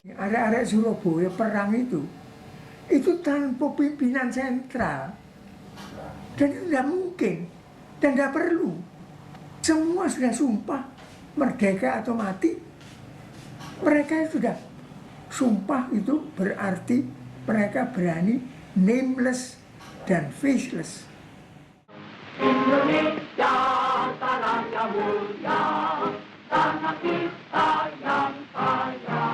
Arek-arek Surabaya perang itu tanpa pimpinan sentral, dan itu tidak mungkin dan tidak perlu. Semua sudah sumpah merdeka atau mati. Mereka sudah sumpah, itu berarti mereka berani nameless dan faceless. Indonesia tanah yang mulia, tanah kita yang kaya.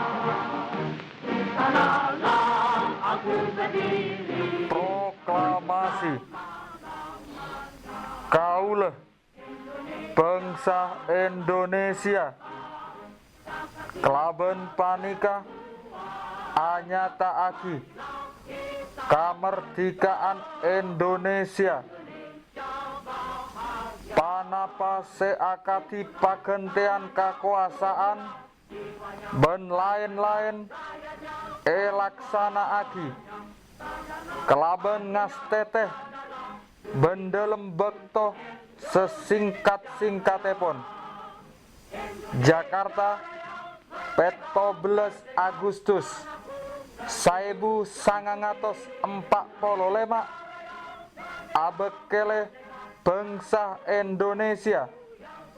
Di sanalah aku berdiri. Proklamasi Kaulah bangsa Indonesia, kelaben panika anyata aki kamerdikaan Indonesia. Panapa seakati pagentian kekuasaan ben lain-lain laksana aki kelaben ngasteteh bendelem bekto sesingkat-singkatepon. Jakarta 17 Agustus 1945 abekele bangsa Indonesia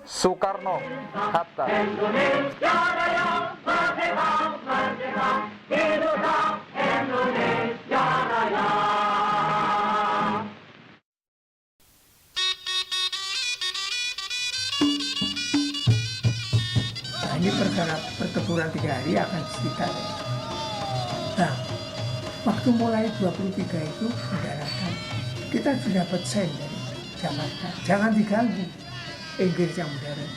Soekarno Hatta. Indonesia Raya merdeka, merdeka, hiduplah Indonesia Raya. Nah, ini perkara pertempuran 3 hari akan diceritakan. Nah, waktu mulai 23 itu mendaratkan, kita sudah dapat sen dari Jakarta, jangan diganggu Inggris yang mendarat.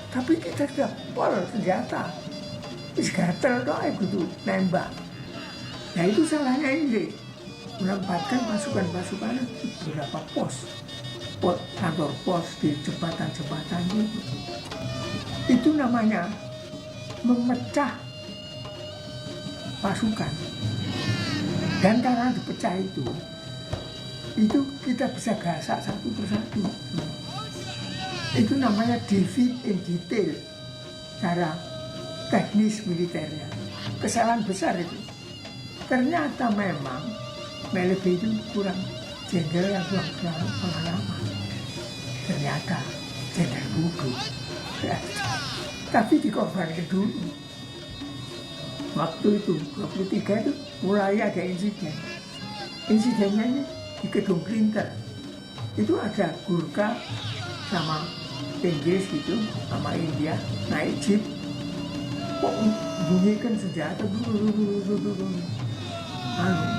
Tapi kita sudah pol senjata, wis gatel doa gitu nembak. Nah, itu salahnya Inggris menempatkan pasukan-pasukan di beberapa pos, kantor pos di jembatan-jembatan itu. Itu namanya memecah pasukan. Dan karena dipecah itu kita bisa gasak satu persatu. Itu namanya defeat in detail, cara teknis militernya. Kesalahan besar itu. Ternyata memang Melebi itu kurang jenderal yang kurang pengalaman. Ternyata jenderal bodoh. Tapi dikorbankan dulu. Waktu itu 23 itu mulai ada insiden. Insidennya ini di Gedung Printer. Itu ada Gurkha sama Inggris gitu, sama India naik jeep, kok bunyikan senjata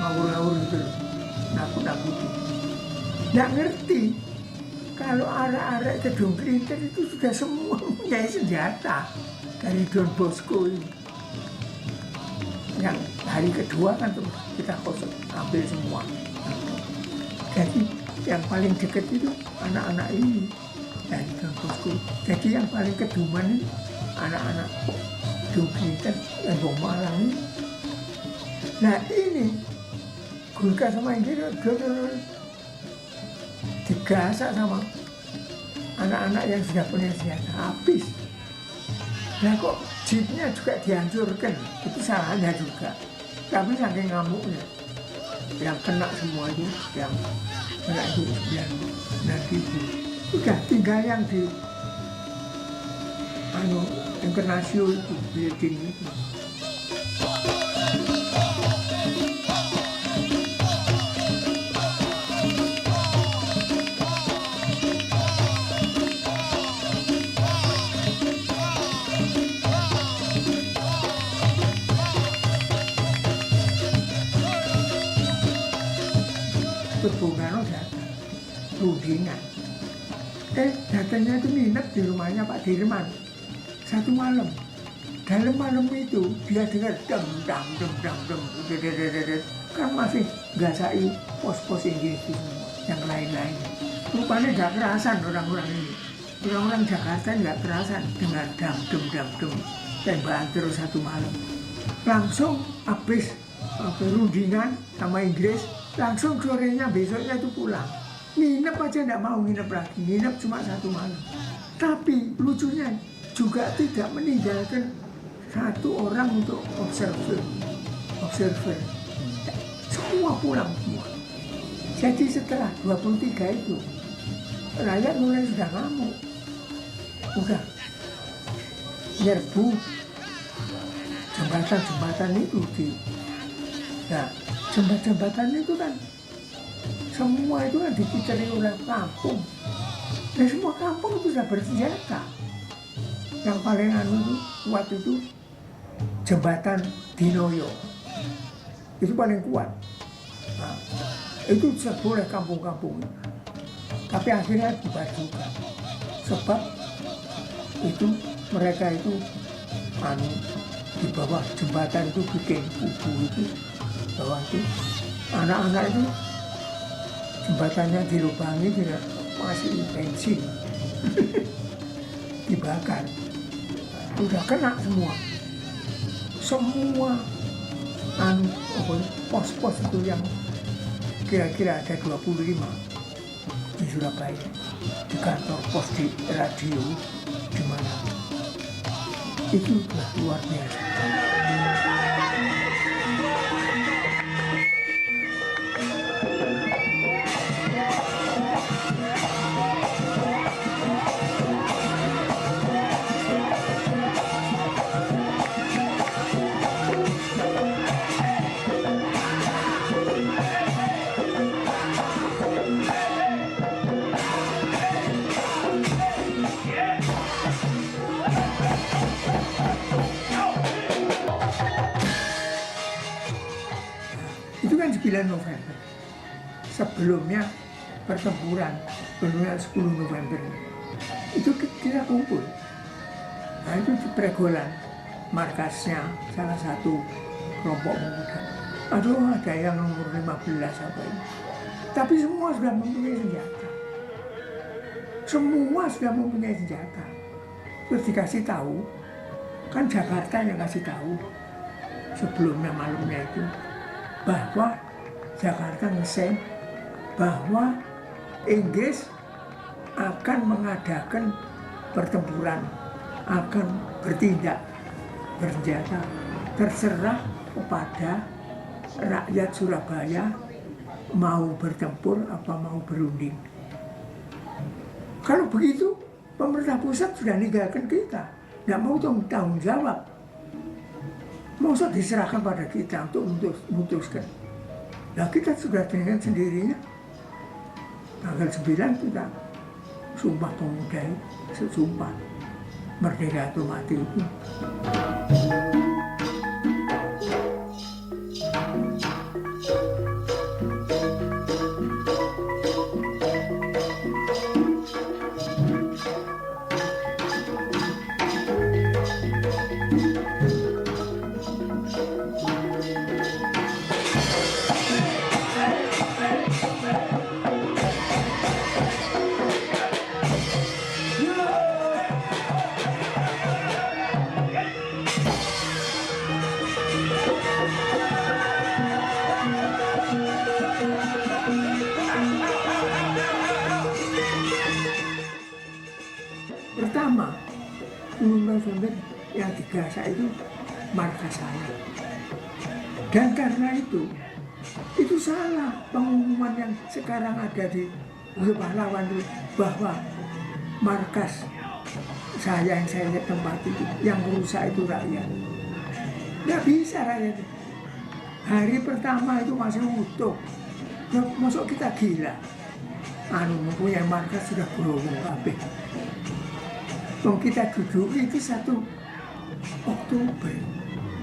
ngawur-ngawur gitu, nakut-nakuti. Nggak ngerti kalau arek-arek Gedung Printer itu sudah semua punya senjata dari Don Bosco ini. Yang hari kedua kan terus kita kosong ambil semua. Jadi yang paling dekat itu anak-anak ini dari Don Bosco. Jadi yang paling keduman ini anak-anak Jogja dan Bong Malang ini. Nah ini Gurkha sama Inggris digasak sama anak-anak yang sudah punya senjata, habis. Nah kok jeepnya juga dihancurkan, itu salahnya juga. Tapi saking ngamuknya, yang kena semua itu, yang kena itu 9.000. Udah tinggal yang di Internasio itu, building itu. Bung Karno datang, rundingan. Datangnya itu nginep di rumahnya Pak Dirman 1 malam. Dalam malam itu dia dengar dem, kan masih gasai pos-pos Inggris itu semua, yang lain-lain. Rupanya nggak kerasan orang-orang ini. Orang-orang Jakarta nggak kerasan dengar dem, tembakan terus 1 malam. Langsung habis rundingan sama Inggris. Langsung sorenya besoknya itu pulang. Nginep aja enggak mau nginep lagi. Nginep cuma 1 malam. Tapi lucunya juga tidak meninggalkan satu orang untuk observer. Semua pulang semua. Jadi setelah 23 itu, rakyat mulai sudah ngamuk. Udah nyerbu jembatan itu nah, jembatan itu kan semua itu kan dikitari oleh kampung. Dan semua kampung itu sudah bersenjata. Yang paling kuat itu jembatan Dinoyo. Itu paling kuat. Nah, itu boleh kampung-kampung. Tapi akhirnya dibajukan. Sebab itu mereka itu di bawah jembatan itu bikin kubu itu. Bawah itu anak-anak itu jembatannya dilubangi dengan masih bensin. Dibakar. Udah kena semua pos-pos itu yang kira-kira ada 25 di Surabaya, di kantor pos, di radio, di mana itu sudah luar biasa. Itu kan 9 November. Sebelumnya pertempuran, sebelumnya 10 November. Itu kita kumpul. Nah itu di Pregolan, markasnya salah satu kelompok pemuda. Aduh, ada yang umur 15 apa ini. Tapi semua sudah mempunyai senjata. Semua sudah mempunyai senjata. Terus dikasih tahu, kan Jakarta yang kasih tahu sebelumnya malamnya itu, bahwa Jakarta ngesen bahwa Inggris akan mengadakan pertempuran, akan bertindak bersenjata, terserah kepada rakyat Surabaya mau bertempur apa mau berunding. Kalau begitu, pemerintah pusat sudah ninggalkan kita, nggak mau tanggung jawab. Masa diserahkan pada kita untuk memutuskan. Nah kita sudah dengan sendirinya. Tanggal 9 kita Sumpah Pemuda itu, sumpah merdeka atau mati itu. Pertama, 10 November yang digasak itu markas saya. Dan karena itu salah pengumuman yang sekarang ada di Pahlawan itu, bahwa markas saya yang saya tempati itu, yang rusak itu rakyat. Nggak bisa rakyat. Hari pertama itu masih utuh. Masuk kita gila. Mempunyai markas sudah berhubung kabeh. Kita duduki itu 1 Oktober.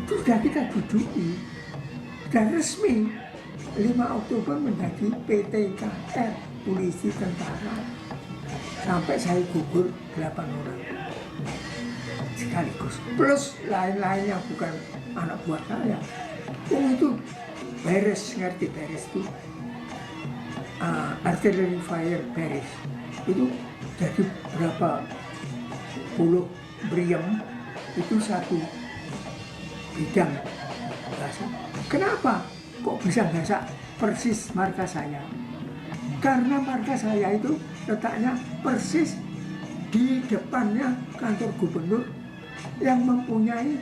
Itu sudah kita duduki. Dan resmi 5 Oktober menjadi PTKR, polisi tentara. Sampai saya gugur 8 orang. Sekaligus. Plus lain-lain yang bukan anak buah saya. Itu beres, ngerti beres itu. Artillery fire beres. Itu jadi berapa puluh Briem itu 1 bidang. Kenapa kok bisa gasak persis markas saya? Karena markas saya itu letaknya persis di depannya kantor gubernur yang mempunyai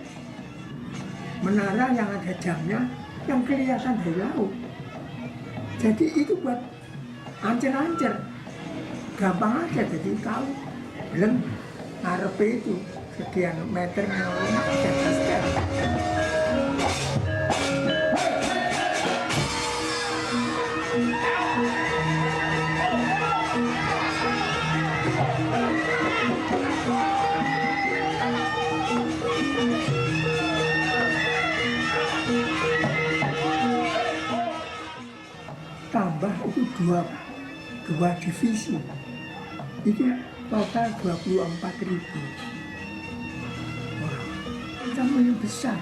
menara yang ada jamnya yang kelihatan dari laut. Jadi itu buat ancer-ancer, gampang aja. Jadi tahu belum ngarepe itu sekian meter sekian. Tambah itu dua divisi, itu total 24.000 orang. Kamu yang besar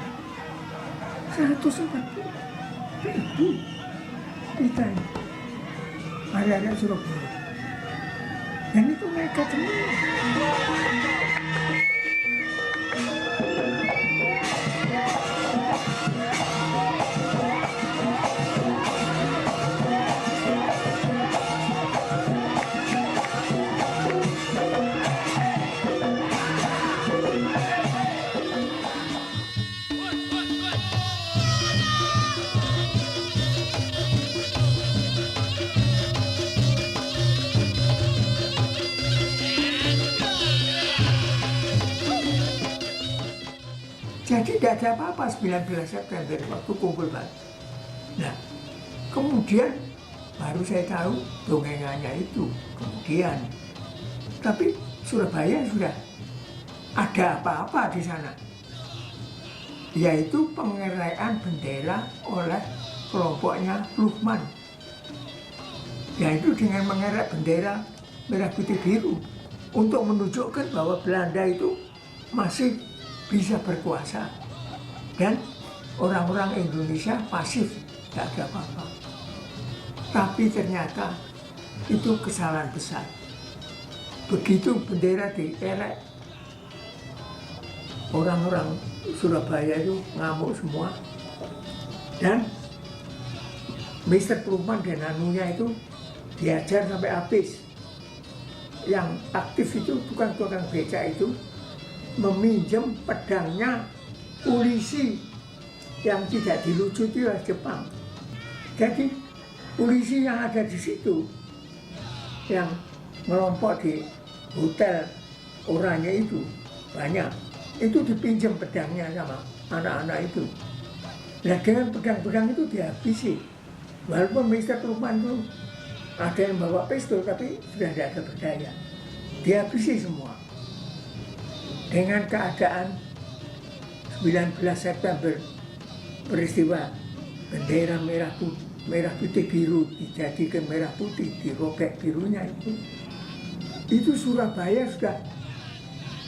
140.000 kita ini area Surabaya, dan itu mereka semua. Jadi tidak ada apa-apa 19 September waktu kumpul balik. Nah, kemudian baru saya tahu dongengannya itu kemudian. Tapi Surabaya sudah ada apa-apa di sana, yaitu pengeraian bendera oleh kelompoknya Luhman. Yaitu dengan mengerai bendera merah putih biru untuk menunjukkan bahwa Belanda itu masih bisa berkuasa dan orang-orang Indonesia pasif, tidak ada apa-apa. Tapi ternyata itu kesalahan besar. Begitu bendera dierek, orang-orang Surabaya itu ngamuk semua, dan Mr. Pluman dan anunya itu diajar sampai habis. Yang aktif itu tukang-tukang beca itu meminjam pedangnya polisi yang tidak dilucuti oleh Jepang. Jadi polisi yang ada di situ, yang ngelompok di hotel orangnya itu banyak, itu dipinjam pedangnya sama anak-anak itu. Nah dengan pedang-pedang itu dihabisi. Walaupun Mr. Pluman itu ada yang bawa pistol, tapi sudah tidak ada berdaya, dihabisi semua. Dengan keadaan 19 September, peristiwa bendera merah putih biru dijadikan merah putih, dirobek birunya itu Surabaya sudah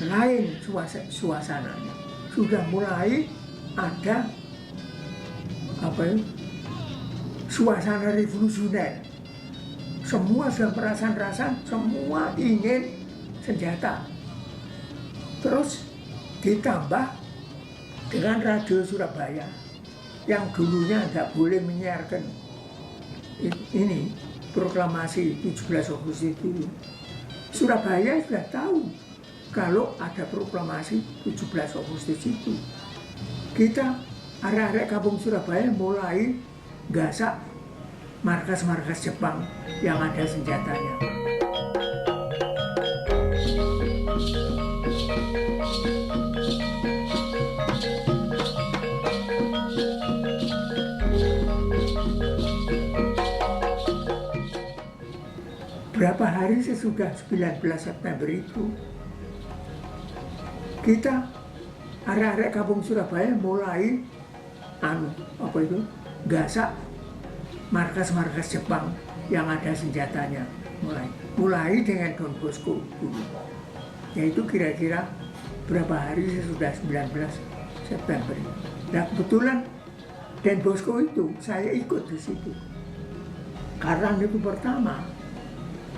lain suasananya, sudah mulai ada suasana revolusioner. Semua sudah perasaan-perasaan, semua ingin senjata. Terus ditambah dengan radio Surabaya yang dulunya tidak boleh menyiarkan ini proklamasi 17 Agustus itu. Surabaya sudah tahu kalau ada proklamasi 17 Agustus itu. Kita arek-arek kampung Surabaya mulai gasak markas-markas Jepang yang ada senjatanya. Berapa hari sesudah 19 September itu, kita arek-arek kampung Surabaya mulai gasak markas-markas Jepang yang ada senjatanya, mulai dengan Don Bosco dulu. Yaitu kira-kira berapa hari sesudah 19 September. Nah kebetulan Don Bosco itu saya ikut di situ. Karena itu pertama,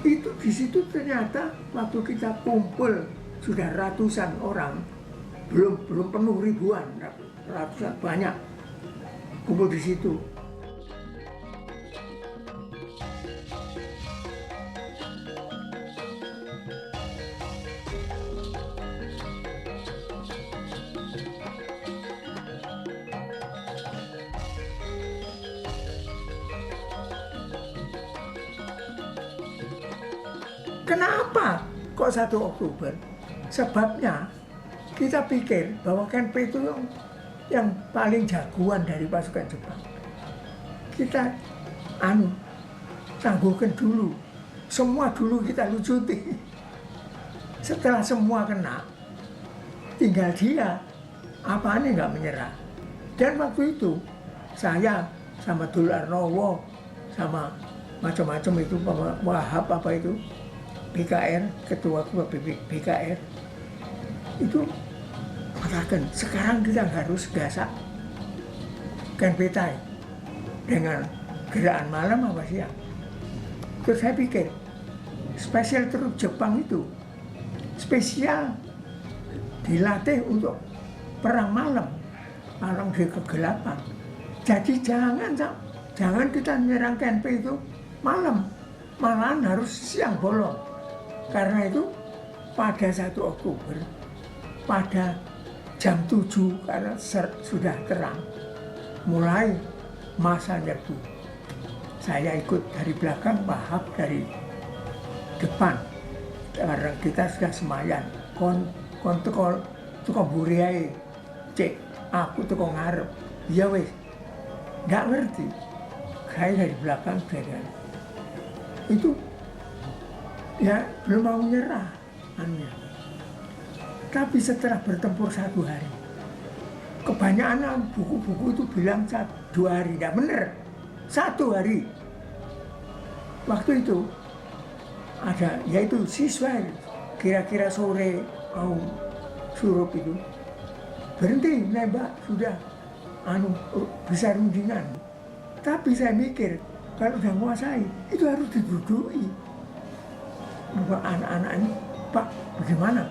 itu di situ ternyata waktu kita kumpul sudah ratusan orang, belum penuh ribuan, ratusan banyak kumpul di situ. Kenapa kok 1 Oktober? Sebabnya kita pikir bahwa KNP itu yang paling jagoan dari pasukan Jepang. Kita tangguhkan dulu. Semua dulu kita lucuti. Setelah semua kena, tinggal dia apanya nggak menyerah. Dan waktu itu saya sama Dul Arnowo sama macam-macam itu Wahab apa itu BKR, ketua BKR itu mengatakan sekarang kita harus gasak Kenpetai dengan gerakan malam apa siang. Terus saya pikir spesial truk Jepang itu spesial dilatih untuk perang malam di kegelapan. Jadi jangan kita menyerang KNP itu malam, malahan harus siang bolong. Karena itu pada 1 Oktober pada jam 7 karena sudah terang mulai masa nyerbu. Saya ikut dari belakang, Wahab dari depan karena kita sudah semayan. Kon teko mburi ae. Cek, aku teko ngarep. Ya wis. Nggak ngerti. Saya dari belakang saja. Itu ya belum mau menyerah. Tapi setelah bertempur 1 hari, kebanyakan buku-buku itu bilang 2 hari. Nggak bener. 1 hari. Waktu itu ada, yaitu siswa kira-kira sore mau surup itu berhenti nembak sudah bisa rundingan. Tapi saya mikir kalau udah menguasai itu harus diduduki. Anak-anak ini, Pak bagaimana?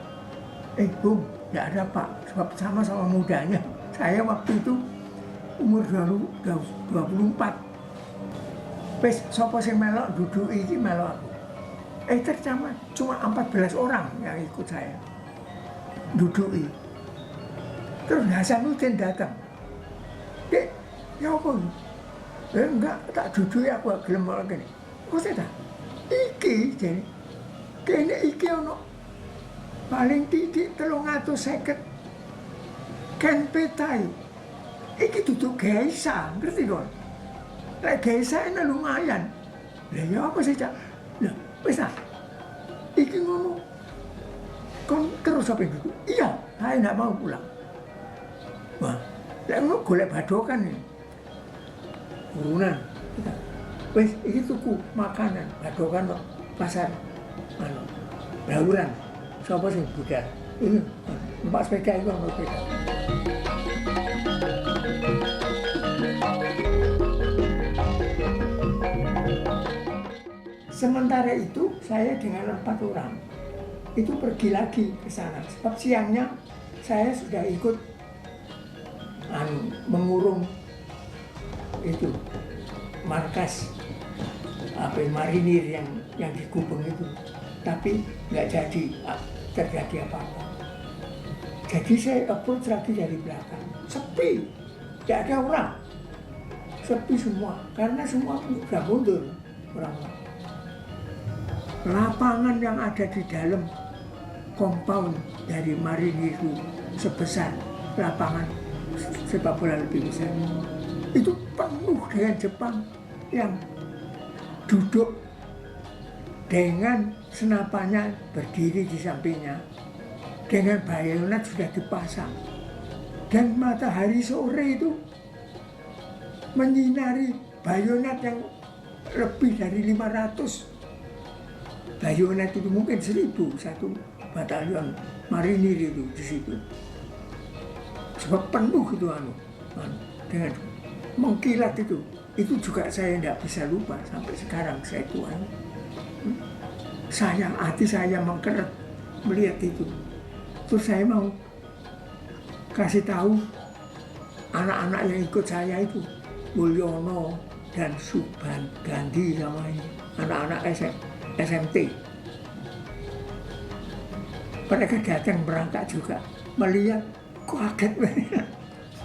Bung, nggak ada Pak, sebab sama-sama mudanya. Saya waktu itu umur 24. Wes sapa sing melok duduki iki melok aku. Tercamat cuma 14 orang yang ikut saya duduki. Terus Hasanuddin datang. Dek, ya apa ini? Enggak, tak duduki aku gelem kok ngene. Kok saya iki jane. Kene iki ono paling titik 350 Kenpetai. Iki duduk geisa, ngerti kon? Lek geisa ini lumayan. Lah ya apa sih, Cak? Lah, wis ah. Iki ngono. Kon terus apa itu? Iya, saya enggak mau pulang. Wah, lek ngono golek badokan nih. Urunan. Wis iki tuku makanan, badokan kok pasar. Bauran. Sapa sing budal? Ini numpak sepeda itu ono sepeda. Sementara itu saya dengan 4 orang itu pergi lagi ke sana. Sebab siangnya saya sudah ikut mengurung itu markas marinir yang di Gubeng itu. Tapi nggak terjadi apa-apa. Jadi saya approach lagi dari belakang, sepi, nggak ada orang, sepi semua, karena semua sudah mundur orang-orang. Lapangan yang ada di dalam compound dari marinir itu sebesar lapangan sepak bola lebih besar. Itu penuh dengan Jepang yang duduk dengan senapannya berdiri di sampingnya, dengan bayonet sudah dipasang, dan matahari sore itu menyinari bayonet yang lebih dari 500 bayonet itu, mungkin 1000 satu batalion marinir itu di situ. Sebab penuh itu dengan mengkilat itu juga saya tidak bisa lupa sampai sekarang saya tua. Hati saya mengkeret melihat itu. Terus saya mau kasih tahu anak-anak yang ikut saya itu, Mulyono dan Subhan Gandhi sama ini, anak-anak SMT. Mereka datang berangkat juga, melihat kaget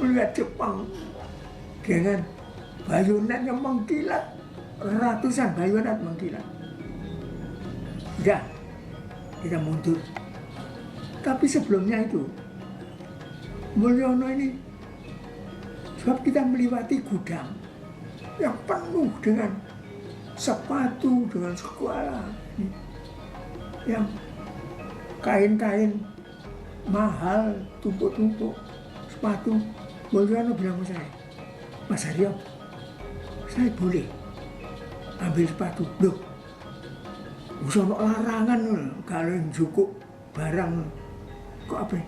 melihat Jepang dengan bayonet yang mengkilat, ratusan bayonet mengkilat. Udah, kita mundur. Tapi sebelumnya itu, Mulyono ini, sebab kita melewati gudang yang penuh dengan sepatu, dengan segala yang kain-kain mahal, tumpuk-tumpuk sepatu. Mulyono bilang ke saya, Mas Haryo, saya boleh ambil sepatu? Loh, usah larangan kalau cukup barang kok apa?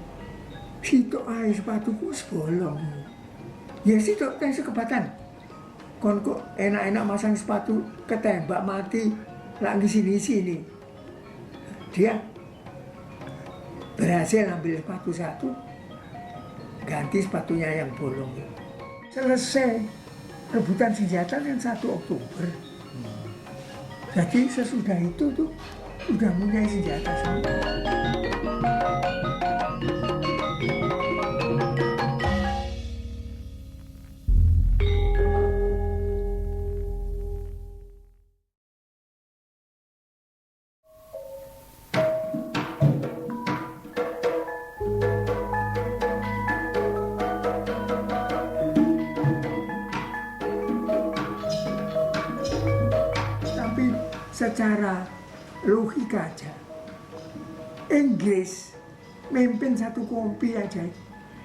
Sitok ae sepatuku sebolong. Ya sitok teh sekebatan. Kon kok enak-enak masang sepatu ketembak mati lagi sini-sini. Dia berhasil ambil sepatu satu, ganti sepatunya yang bolong. Selesai rebutan senjata kan 1 Oktober. Jadi sesudah itu tuh udah punya senjata semua. Tapi secara logika aja, Inggris memimpin satu kompi aja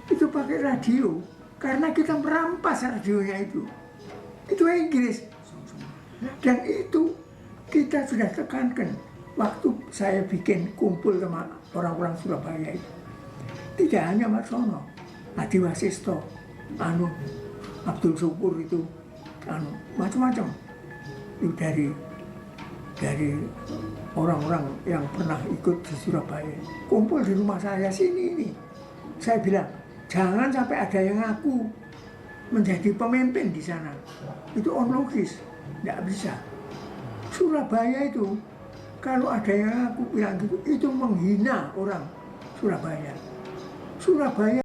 itu pakai radio karena kita merampas radionya itu Inggris. Dan itu kita sudah tekankan waktu saya bikin kumpul sama orang-orang Surabaya itu. Tidak hanya Marsono, Adi Wasisto, Abdul Syukur itu, macam-macam itu dari orang-orang yang pernah ikut di Surabaya kumpul di rumah saya sini ini. Saya bilang jangan sampai ada yang ngaku menjadi pemimpin di sana. Itu onlogis, nggak bisa. Surabaya itu kalau ada yang ngaku bilang gitu, itu menghina orang Surabaya. Surabaya